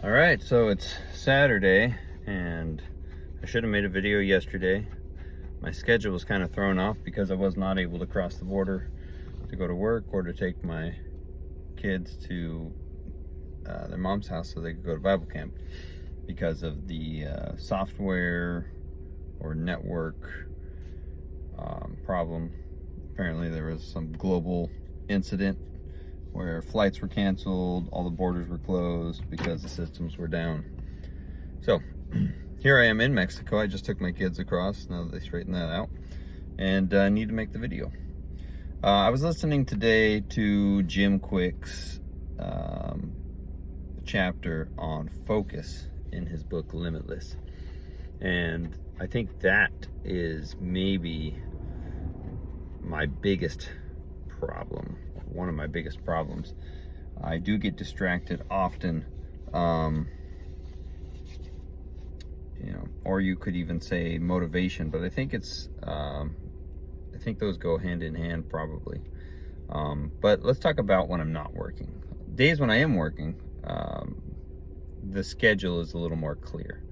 All right, so it's Saturday and I should have made a video yesterday. My schedule was kind of thrown off because I was not able to cross the border to go to work or to take my kids to their mom's house so they could go to Bible camp because of the software or network problem. Apparently there was some global incident where flights were canceled, all the borders were closed because the systems were down. So here I am in Mexico. I just took my kids across now that they straightened that out, and I need to make the video. I was listening today to Jim Quick's chapter on focus in his book Limitless, and I think that is maybe my biggest problem, one of my biggest problems. I do get distracted often, or you could even say motivation, but I think it's I think those go hand in hand probably. But let's talk about when I'm not working. Days when I am working, the schedule is a little more clear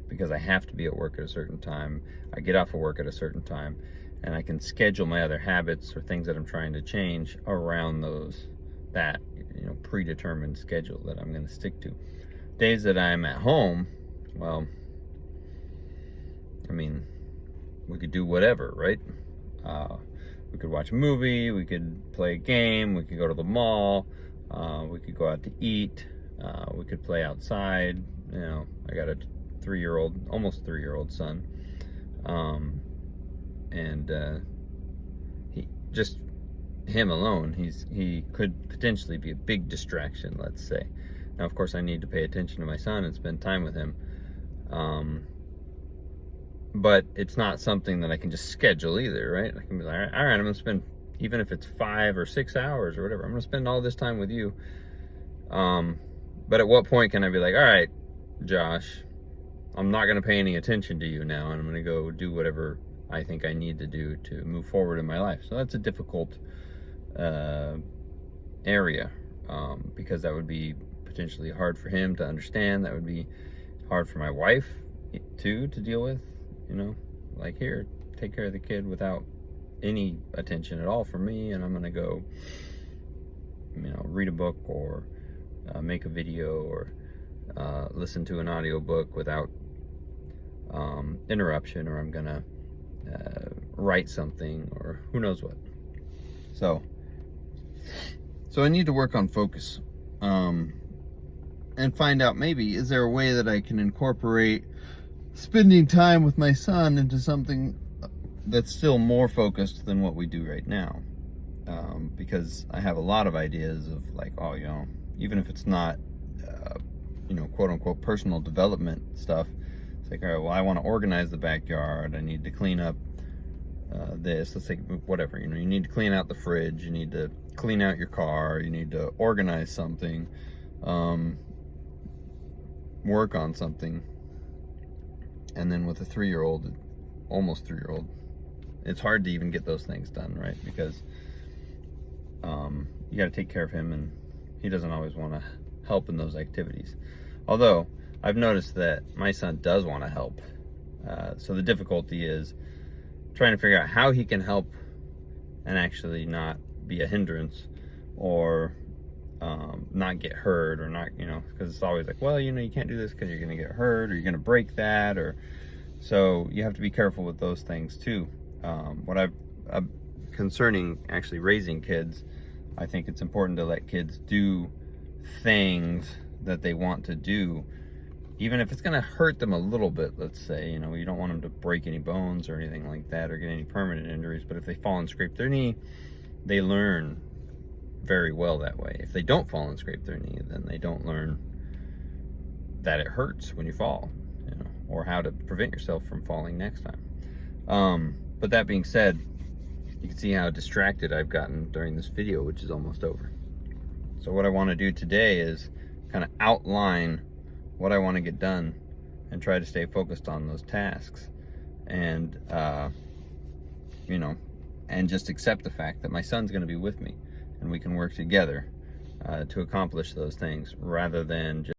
because I have to be at work at a certain time. I get off of work at a certain time, and I can schedule my other habits or things that I'm trying to change around that predetermined schedule that I'm going to stick to. Days that I'm at home, well, I mean, we could do whatever, right? We could watch a movie, we could play a game, we could go to the mall, we could go out to eat, we could play outside. I got a almost 3-year-old son. And him alone, he could potentially be a big distraction, let's say. Now, of course, I need to pay attention to my son and spend time with him. But it's not something that I can just schedule either, right? I can be like, all right, I'm gonna spend, even if it's 5 or 6 hours or whatever, I'm gonna spend all this time with you. But at what point can I be like, all right, Josh, I'm not gonna pay any attention to you now, and I'm gonna go do whatever I think I need to do to move forward in my life. So that's a difficult area, because that would be potentially hard for him to understand. That would be hard for my wife too to deal with. Like, here, take care of the kid without any attention at all from me, and I'm gonna go read a book or make a video or listen to an audiobook without interruption, or I'm gonna write something, or who knows what. So I need to work on focus, and find out, maybe, is there a way that I can incorporate spending time with my son into something that's still more focused than what we do right now. Because I have a lot of ideas of, like, even if it's not quote unquote personal development stuff, it's like, all right, well, I want to organize the backyard, I need to clean up this, let's say, whatever, you need to clean out the fridge, you need to clean out your car, you need to organize something, work on something. And then with a 3-year-old, almost 3-year-old, it's hard to even get those things done, right? Because you got to take care of him, and he doesn't always want to help in those activities. Although I've noticed that my son does want to help. So the difficulty is trying to figure out how he can help and actually not be a hindrance, or not get hurt, or not, because it's always like, well, you can't do this because you're going to get hurt, or you're going to break that, or so you have to be careful with those things too. Concerning actually raising kids, I think it's important to let kids do things that they want to do, even if it's going to hurt them a little bit. Let's say, you don't want them to break any bones or anything like that, or get any permanent injuries, but if they fall and scrape their knee, they learn very well that way. If they don't fall and scrape their knee, then they don't learn that it hurts when you fall, or how to prevent yourself from falling next time. But that being said, you can see how distracted I've gotten during this video, which is almost over. So what I want to do today is kind of outline what I want to get done and try to stay focused on those tasks, and and just accept the fact that my son's going to be with me, and we can work together to accomplish those things, rather than just